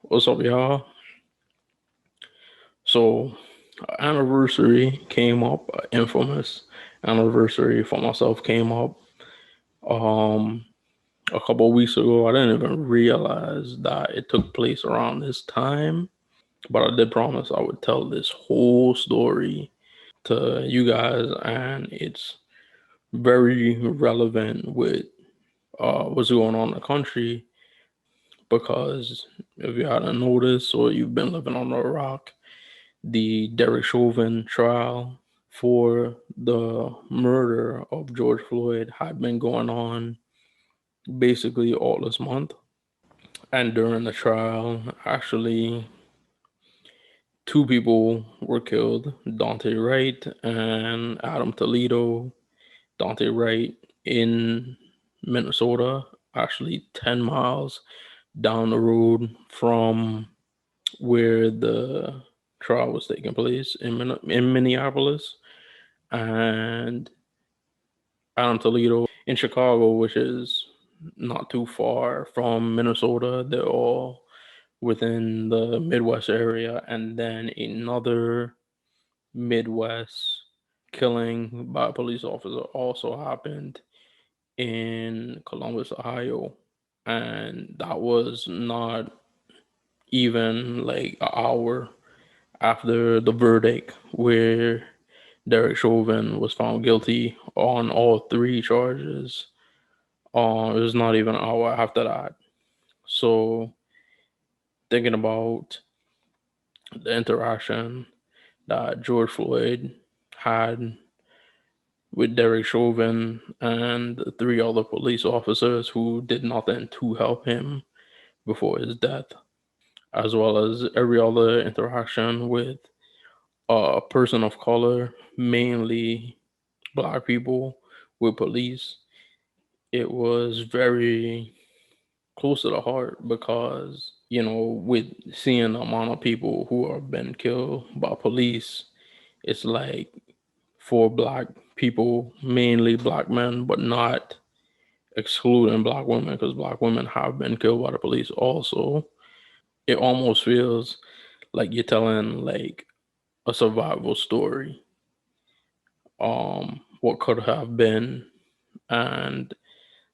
What's up, y'all? So, anniversary came up, infamous anniversary for myself came up um a couple of weeks ago. I didn't even realize that it took place around this time, but I did promise I would tell this whole story to you guys, and it's very relevant with what's going on in the country because if you hadn't noticed or you've been living on a rock, the Derek Chauvin trial for the murder of George Floyd had been going on basically all this month. And during the trial, actually, two people were killed, Dante Wright and Adam Toledo. Dante Wright in Minnesota, actually 10 miles down the road from where the trial was taking place in Minneapolis, and Adam Toledo in Chicago, which is not too far from Minnesota. They're all within the Midwest area, and then another Midwest killing by a police officer also happened in Columbus, Ohio, and that was not even like an hour after the verdict, where Derek Chauvin was found guilty on all three charges. It was not even an hour after that. So thinking about the interaction that George Floyd had with Derek Chauvin and the three other police officers who did nothing to help him before his death, as well as every other interaction with a person of color, mainly black people, with police, it was very close to the heart because, with seeing the amount of people who have been killed by police, it's like for black people, mainly black men, but not excluding black women because black women have been killed by the police also. It almost feels like you're telling like a survival story, what could have been, and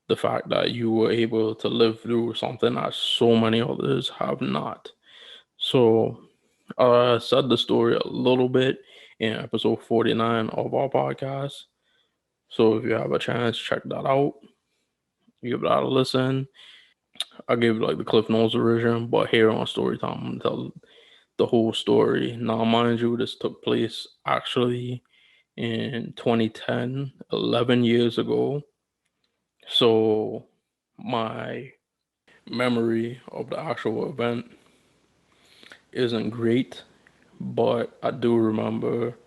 the fact that you were able to live through something that so many others have not. So, I said the story a little bit in episode 49 of our podcast. So, if you have a chance, check that out. Give that a listen. I gave like the Cliff Notes version, but here on Storytime, I'm gonna tell the whole story. Now, mind you, this took place actually in 2010, 11 years ago. So, my memory of the actual event isn't great, but I do remember.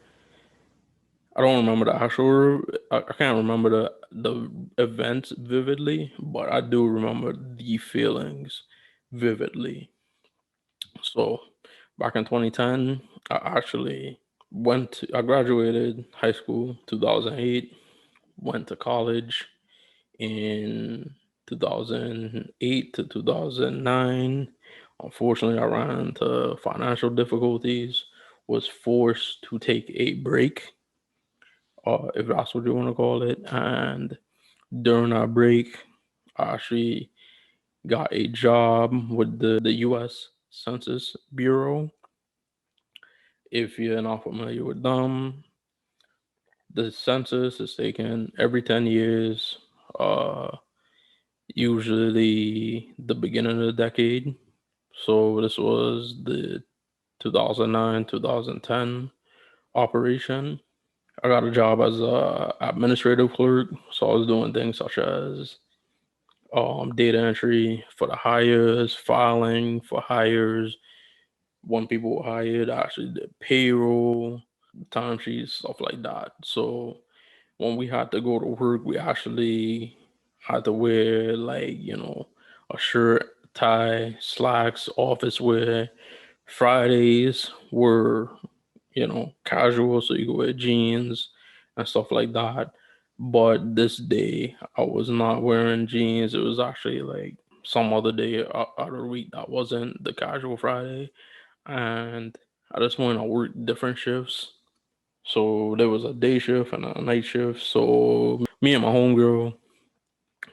I don't remember the actual. I can't remember the events vividly, but I do remember the feelings vividly. So back in 2010, I actually I graduated high school 2008, went to college in 2008 to 2009. Unfortunately, I ran into financial difficulties, was forced to take a break, if that's what you want to call it. And during that break, I actually got a job with the US Census Bureau. If you're not familiar with them, the census is taken every 10 years, uh, usually the beginning of the decade. So this was the 2009 2010 operation. I got a job as a administrative clerk, so I was doing things such as data entry for the hires, filing for hires. When people were hired, I actually did payroll, timesheets, stuff like that. So when we had to go to work, we actually had to wear like, a shirt, tie, slacks, office wear. Fridays were, casual, so you could wear jeans and stuff like that. But this day, I was not wearing jeans. It was actually like some other day out of the week that wasn't the casual Friday. And at this point, I worked different shifts. So there was a day shift and a night shift. So me and my homegirl,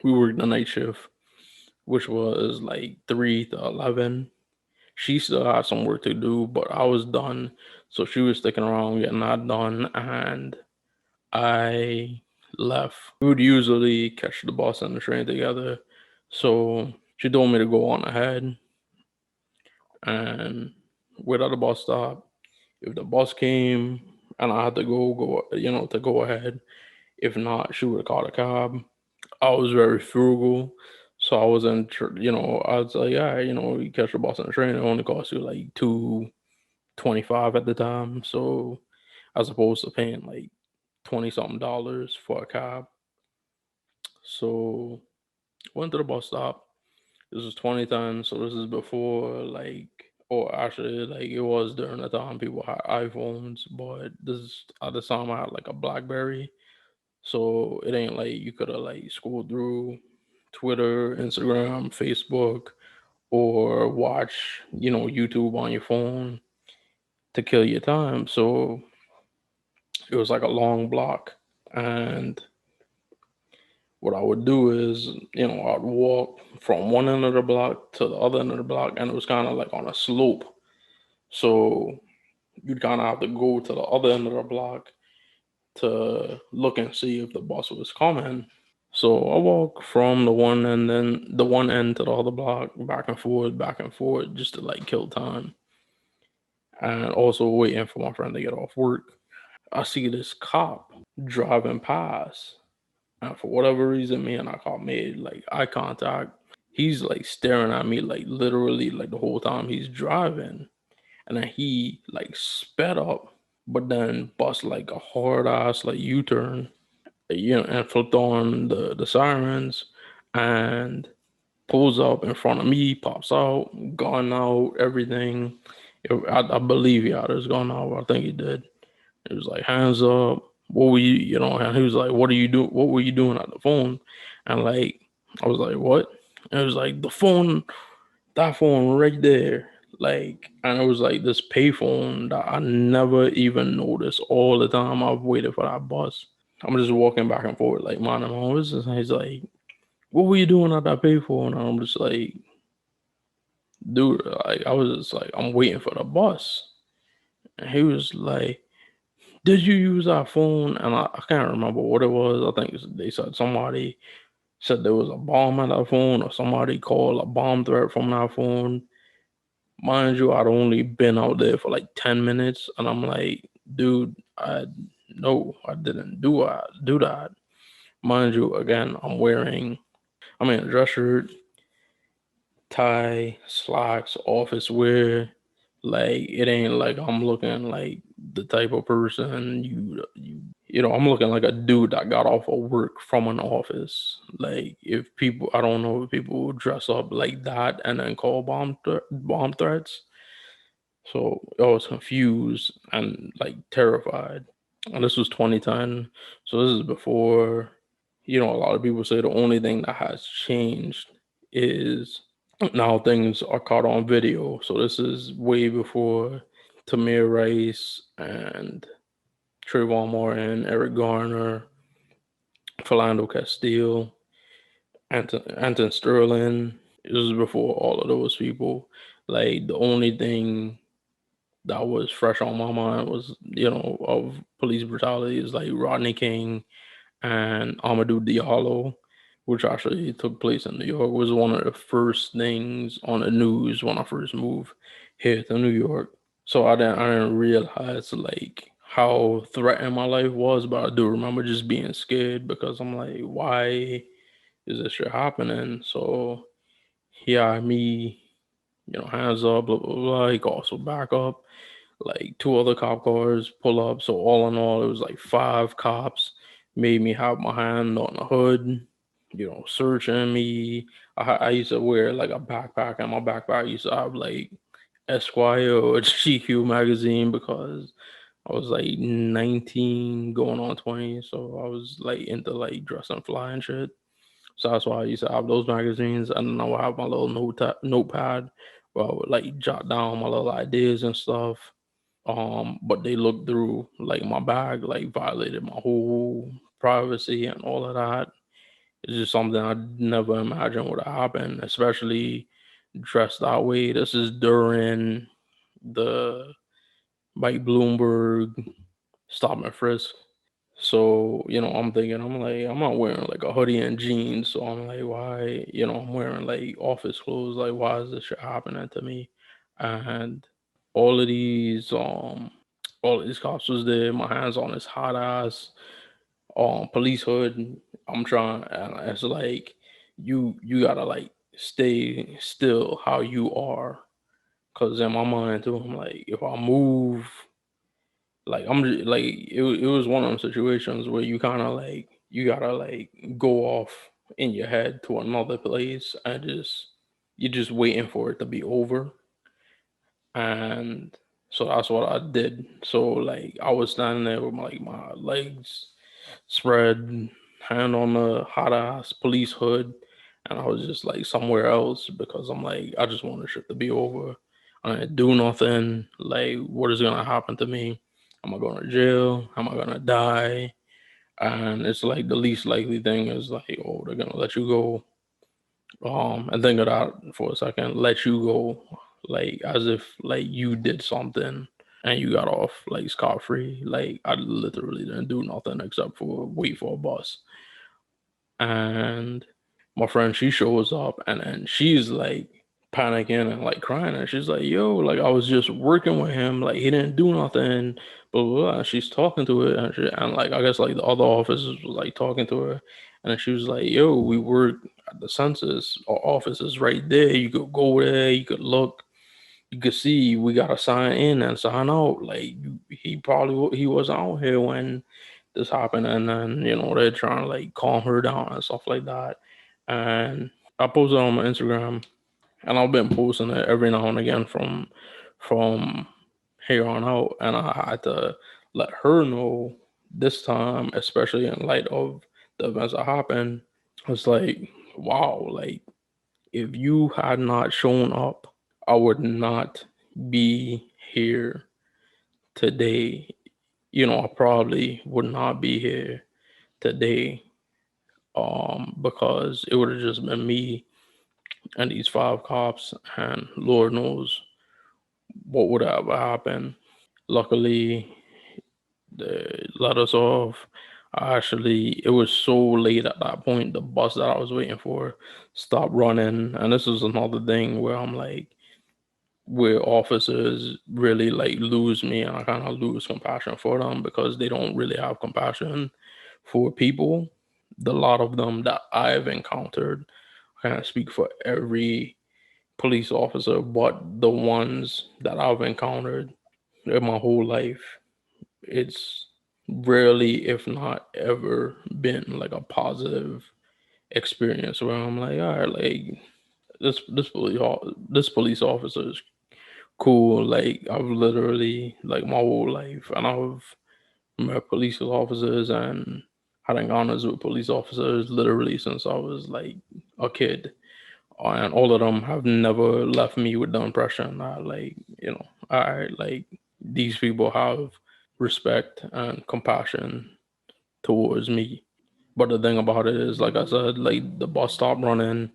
we worked the night shift, which was like 3 to 11. She still had some work to do, but I was done. So she was sticking around getting that done, and I left. We would usually catch the bus and the train together. So she told me to go on ahead and wait at the bus stop. If the bus came and I had to to go ahead. If not, she would have called a cab. I was very frugal. So I wasn't, I was like, yeah, you catch the bus and the train, it only costs you like 2.25 at the time. So as opposed to paying like 20 something dollars for a cab. So went to the bus stop. This was 2010, so this is before or actually like it was during the time people had iPhones, but this is at the time I had like a BlackBerry, so it ain't like you could have like scrolled through Twitter, Instagram, Facebook, or watch YouTube on your phone to kill your time. So it was like a long block, and what I would do is, I'd walk from one end of the block to the other end of the block, and it was kind of like on a slope. So you'd kind of have to go to the other end of the block to look and see if the bus was coming. So I walk from the one end to the other block, back and forth, just to like kill time, and also waiting for my friend to get off work. I see this cop driving past, and for whatever reason, me and that cop made like eye contact. He's like staring at me like literally like the whole time he's driving, and then he like sped up, but then bust like a hard ass like U-turn, and flipped on the sirens, and pulls up in front of me, pops out, gun out, everything. I believe he had his gun out. I think he did. It was like hands up. What were And he was like, "What are you doing? What were you doing at the phone?" And like, I was like, "What?" And it was like the phone, that phone right there. Like, and it was like this payphone that I never even noticed all the time I've waited for that bus. I'm just walking back and forth, like, man, what is this? And he's like, "What were you doing at that payphone?" And I'm just like, dude, like, I was just like, I'm waiting for the bus. And he was like, "Did you use that phone?" And I can't remember what it was. I think they said somebody said there was a bomb at that phone, or somebody called a bomb threat from that phone. Mind you, I'd only been out there for like 10 minutes, and I'm like, dude, I didn't do that. Mind you, again, I'm in a dress shirt, tie, slacks, office wear. Like, it ain't like I'm looking like the type of person I'm looking like a dude that got off of work from an office. Like, I don't know if people dress up like that and then call bomb threats. So I was confused and like terrified. And this was 2010. So this is before, a lot of people say the only thing that has changed is now things are caught on video. So this is way before Tamir Rice and Trayvon Martin, Eric Garner, Philando Castile, Anton Sterling. This is before all of those people. Like, the only thing that was fresh on my mind was, of police brutality is like Rodney King and Amadou Diallo, which actually took place in New York, was one of the first things on the news when I first moved here to New York. So I didn't realize like how threatened my life was, but I do remember just being scared because I'm like, why is this shit happening? So yeah, me, hands up, blah blah blah. He also back up. Like, two other cop cars pull up. So all in all, it was like five cops. Made me have my hand on the hood, searching me. I used to wear like a backpack, and my backpack used to have like Esquire or GQ magazine because I was like 19 going on 20. So I was like into like dressing fly and shit. So that's why I used to have those magazines, and then I would have my little notepad where I would like jot down my little ideas and stuff. But they looked through like my bag, like violated my whole privacy and all of that. It's just something I never imagined would happen, especially dressed that way. This is during the Mike Bloomberg stop and frisk. So, I'm thinking, I'm like, I'm not wearing like a hoodie and jeans. So I'm like, why, I'm wearing like office clothes. Like, why is this shit happening to me? And all of these, um, all of these cops was there, my hands on this hot ass police hood. I'm trying, and it's like you gotta like stay still how you are. Cause in my mind too, I'm like, if I move, like like it was one of those situations where you kind of like you gotta like go off in your head to another place and just you're just waiting for it to be over. And so that's what I did. So like I was standing there with my legs spread, hand on the hot ass police hood, and I was just like somewhere else because I'm like, I just want the shit to be over. I didn't do nothing. Like, what is gonna happen to me? Am I going to jail? Am I gonna die? And it's like the least likely thing is like, oh, they're gonna let you go. And think of that for a second, let you go, like as if like you did something and you got off like scot free. Like I literally didn't do nothing except for wait for a bus. And my friend, she shows up and then she's like panicking and like crying and she's like, yo, like I was just working with him, like he didn't do nothing, blah blah, blah. And she's talking to it and like I guess like the other officers was like talking to her and then she was like, yo, we work at the census, our office is right there, you could go there, you could look, you could see we gotta sign in and sign out. Like he wasn't out here when this happened, and then they're trying to like calm her down and stuff like that. And I posted on my Instagram, and I've been posting it every now and again from here on out. And I had to let her know this time, especially in light of the events that happened. It's like, wow, like if you had not shown up, I would not be here today. I probably would not be here today. Because it would have just been me and these five cops, and Lord knows what would have happened. Luckily, they let us off. It was so late at that point. The bus that I was waiting for stopped running, and this is another thing where I'm like, where officers really like lose me and I kind of lose compassion for them because they don't really have compassion for people. The lot of them that I've encountered, I can't speak for every police officer, but the ones that I've encountered in my whole life, it's rarely, if not ever, been like a positive experience where I'm like, all right, like this police officer is cool. Like I've literally like my whole life, and I've met police officers and had encounters with police officers literally since I was like a kid, and all of them have never left me with the impression that like I like these people have respect and compassion towards me. But the thing about it is, like I said, like the bus stopped running.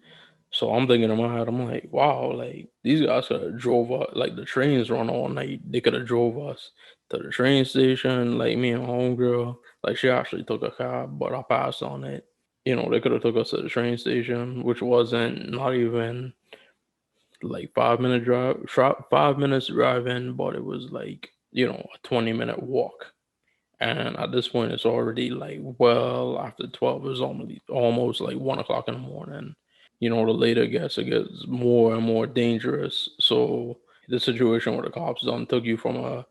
So I'm thinking in my head, I'm like, wow, like these guys could have drove us, like the trains run all night. They could have drove us to the train station, like me and my homegirl. Like she actually took a cab, but I passed on it. They could have took us to the train station, which wasn't not even like 5 minute drive, 5 minutes driving, but it was like, a 20-minute walk. And at this point, it's already like well after 12. It's almost like 1 o'clock in the morning. The later it gets more and more dangerous. So the situation where the cops done took you from a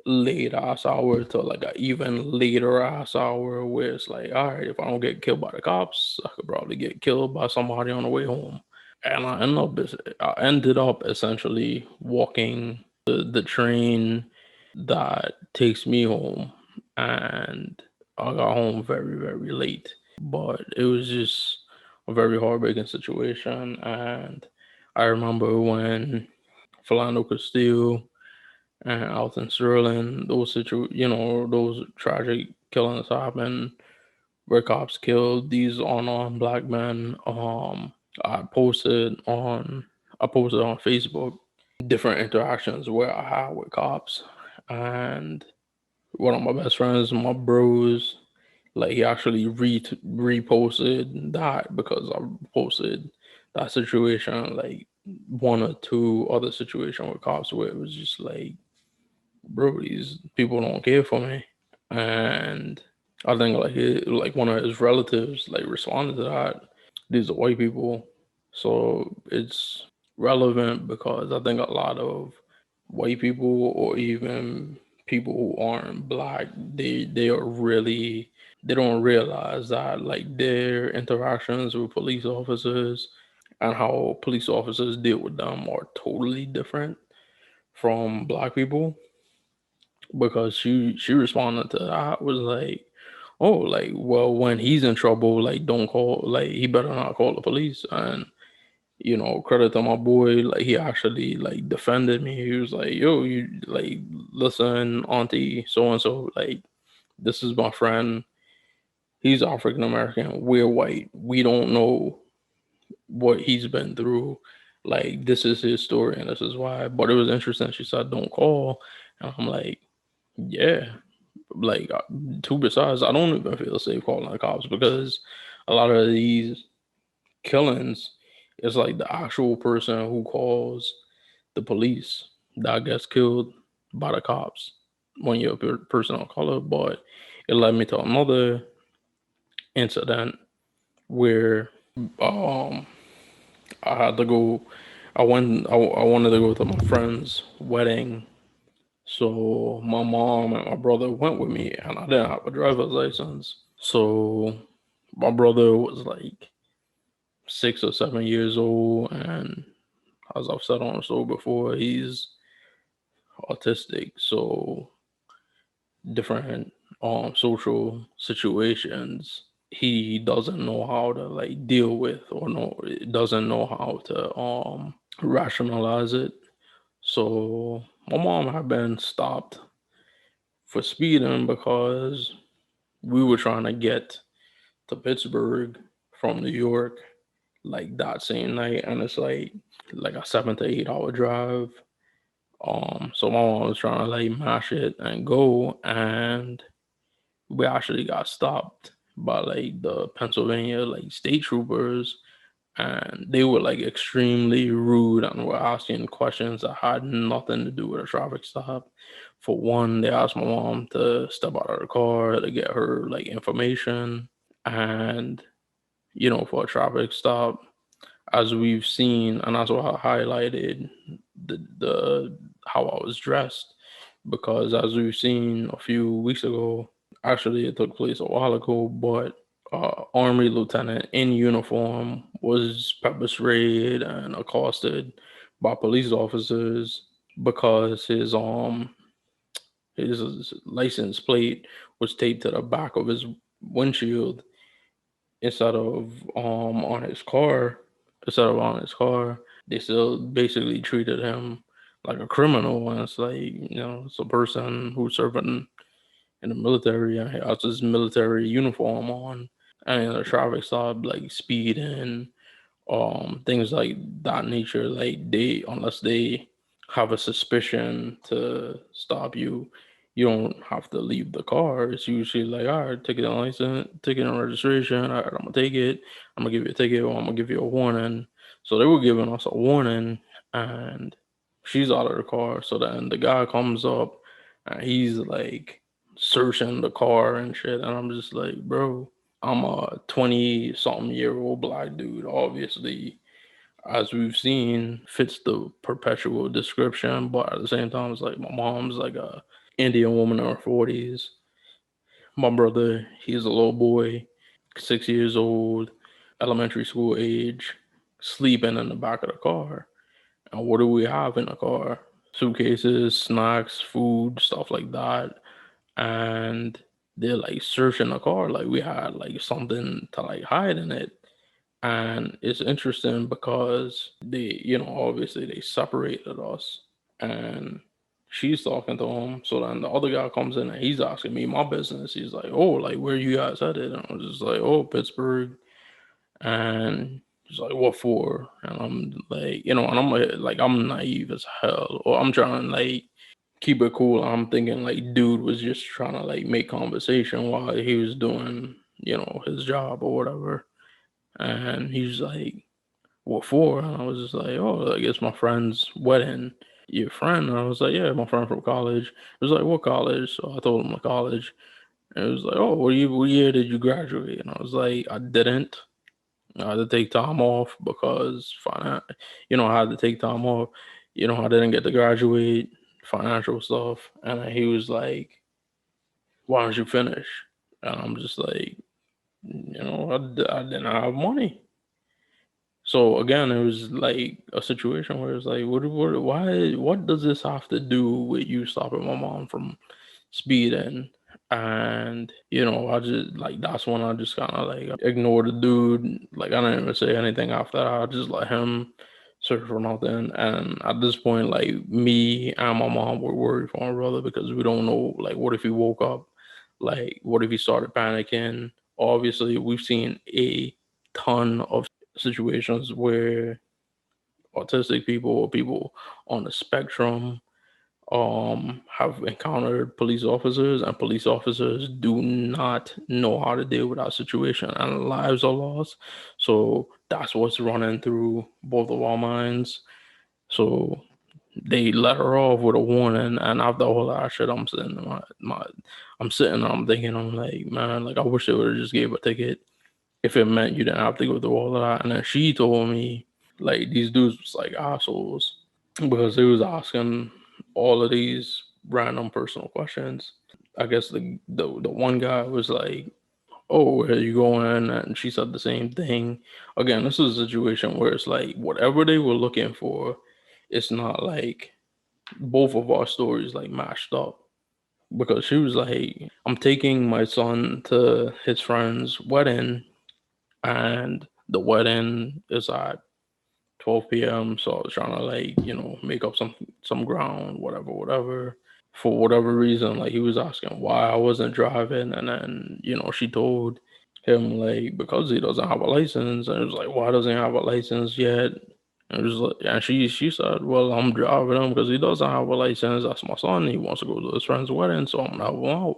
late ass hour to like an even later ass hour where it's like, all right, if I don't get killed by the cops, I could probably get killed by somebody on the way home. And I ended up essentially walking the train that takes me home, and I got home very very late. But it was just a very heartbreaking situation. And I remember when Philando Castile and Alton Sterling, those tragic killings happened where cops killed these unarmed black men. I posted on I posted on Facebook different interactions where I had with cops, and one of my best friends, my bros, like he actually reposted that because I posted that situation, like one or two other situation with cops where it was just like, bro, these people don't care for me, and I think like one of his relatives like responded to that. These are white people, so it's relevant because I think a lot of white people or even people who aren't black, they are really, they don't realize that like their interactions with police officers and how police officers deal with them are totally different from black people, because she responded to that was like, oh, like, well, when he's in trouble, like, don't call, like, he better not call the police. And credit to my boy, like, he actually like defended me. He was like, yo, you like, listen, auntie so and so, like, this is my friend, he's African American, we're white, we don't know what he's been through, like, this is his story and this is why. But it was interesting, she said don't call, and I'm like, yeah, like, two, besides, I don't even feel safe calling the cops because a lot of these killings, it's like the actual person who calls the police that gets killed by the cops when you're a person of color. But it led me to another incident where um I had to go. I wanted to go to my friend's wedding, so my mom and my brother went with me, and I didn't have a driver's license. So my brother was like 6 or 7 years old, and as I've said on the show before, he's autistic. So different social situations he doesn't know how to like deal with, or no, doesn't know how to rationalize it. So my mom had been stopped for speeding because we were trying to get to Pittsburgh from New York like that same night, and it's like a 7 to 8 hour drive. So my mom was trying to like mash it and go, and we actually got stopped by like the Pennsylvania like state troopers, and they were like extremely rude and were asking questions that had nothing to do with a traffic stop. For one, they asked my mom to step out of the car to get her like information, and for a traffic stop, as we've seen, and that's what I highlighted the how I was dressed, because as we've seen a few weeks ago, actually it took place a while ago, but Army lieutenant in uniform was pepper sprayed and accosted by police officers because his license plate was taped to the back of his windshield instead of on his car. Instead of on his car, they still basically treated him like a criminal, and it's like, it's a person who's serving in the military and has his military uniform on, and in a traffic stop, like speeding, things like that nature. Like, they, unless they have a suspicion to stop you, you don't have to leave the car. It's usually like, all right, ticket and license, ticket and registration, all right, I'm gonna take it, I'm gonna give you a ticket, or I'm gonna give you a warning. So they were giving us a warning, and she's out of the car. So then the guy comes up and he's like searching the car and shit, and I'm just like, bro, I'm a 20 something year old black dude, obviously, as we've seen, fits the perpetual description, but at the same time, it's like my mom's like a Indian woman in her 40s. My brother, he's a little boy, 6 years old, elementary school age, sleeping in the back of the car. And what do we have in the car? Suitcases, snacks, food, stuff like that. And they're like searching the car like we had like something to like hide in it. And it's interesting because they, obviously they separated us, and she's talking to him. So then the other guy comes in and he's asking me my business. He's like, "Oh, like where you guys headed?" And I was just like, "Oh, Pittsburgh." And he's like, "What for?" And I'm like, and I'm like, I'm naive as hell, or I'm trying to like keep it cool. I'm thinking like dude was just trying to like make conversation while he was doing, his job or whatever. And he's like, "What for?" And I was just like, "Oh, I guess my friend's wedding." "Your friend?" And I was like, "Yeah, my friend from college." It was like, "What college?" So I told him the college. And it was like, "Oh, what year did you graduate?" And I was like, "I didn't. I had to take time off because I had to take time off. I didn't get to graduate, financial stuff." And then he was like, "Why don't you finish?" And I'm just like, I didn't have money. So again, it was like a situation where it's like, what does this have to do with you stopping my mom from speeding? And I just like that's when I just kind of like ignored the dude. Like I didn't even say anything after that. I just let him search for nothing. And at this point, like me and my mom were worried for my brother because we don't know, like, what if he woke up? Like, what if he started panicking? Obviously, we've seen a ton of situations where autistic people or people on the spectrum have encountered police officers, and police officers do not know how to deal with that situation, and lives are lost. So that's what's running through both of our minds. So they let her off with a warning, and after all that shit, I'm sitting and I'm thinking, I'm like, man, like I wish they would have just gave a ticket if it meant you didn't have to go through all of that. And then she told me like these dudes was like assholes because they was asking all of these random personal questions. I guess the one guy was like, "Oh, where are you going?" And she said the same thing. Again, this is a situation where it's like whatever they were looking for, it's not like both of our stories like matched up. Because she was like, "I'm taking my son to his friend's wedding, and the wedding is at 12 p.m. So I was trying to like, make up some ground, whatever, whatever. For whatever reason, like he was asking why I wasn't driving, and then she told him like because he doesn't have a license, and it was like why doesn't he have a license yet? And it was like, and she said, "Well, I'm driving him because he doesn't have a license. That's my son. He wants to go to his friend's wedding, so I'm gonna help him out."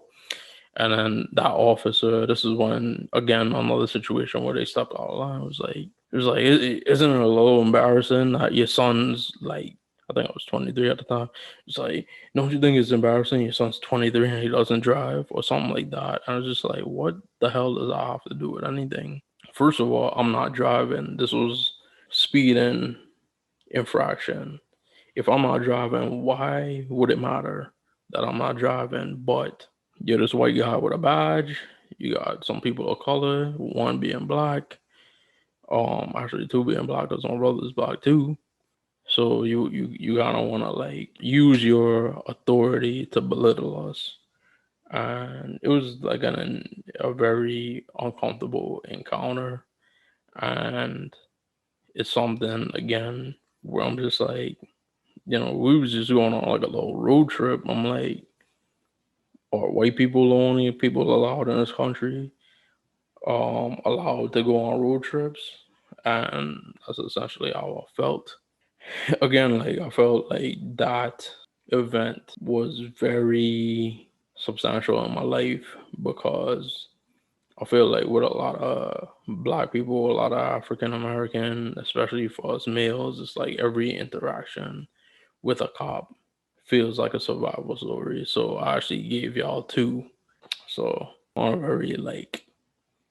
And then that officer, this is when again another situation where they stepped out of line. It was like, isn't it a little embarrassing that your son's like, I think I was 23 at the time. It's like, don't you think it's embarrassing? Your son's 23 and he doesn't drive or something like that. And I was just like, what the hell does that have to do with anything? First of all, I'm not driving. This was speeding infraction. If I'm not driving, why would it matter that I'm not driving? But you're this white guy with a badge. You got some people of color, one being black. Actually two being black because my brother's black too. So you kind of want to like use your authority to belittle us, and it was like a very uncomfortable encounter, and it's something again where I'm just like, we was just going on like a little road trip. I'm like, are white people the only people allowed in this country? Allowed to go on road trips, and that's essentially how I felt. Again, like I felt like that event was very substantial in my life because I feel like with a lot of black people, a lot of African American, especially for us males, it's like every interaction with a cop feels like a survival story. So I actually gave y'all two. So on a very like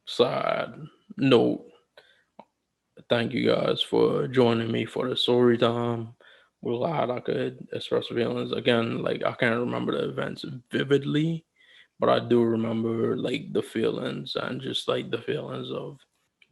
side note, thank you guys for joining me for the story time. We're glad I could express feelings. Again, like I can't remember the events vividly, but I do remember like the feelings and just like the feelings of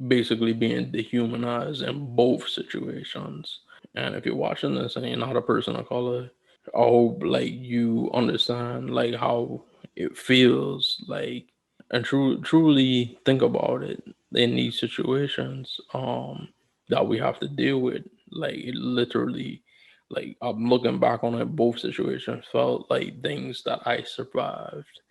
basically being dehumanized in both situations. And if you're watching this and you're not a person of color, I hope like you understand like how it feels like and truly think about it. in these situations that we have to deal with. Like it literally, like I'm looking back on it, both situations felt like things that I survived.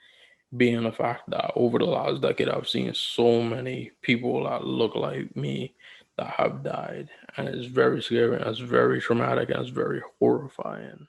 Being the fact that over the last decade, I've seen so many people that look like me that have died, and it's very scary, and it's very traumatic, and it's very horrifying.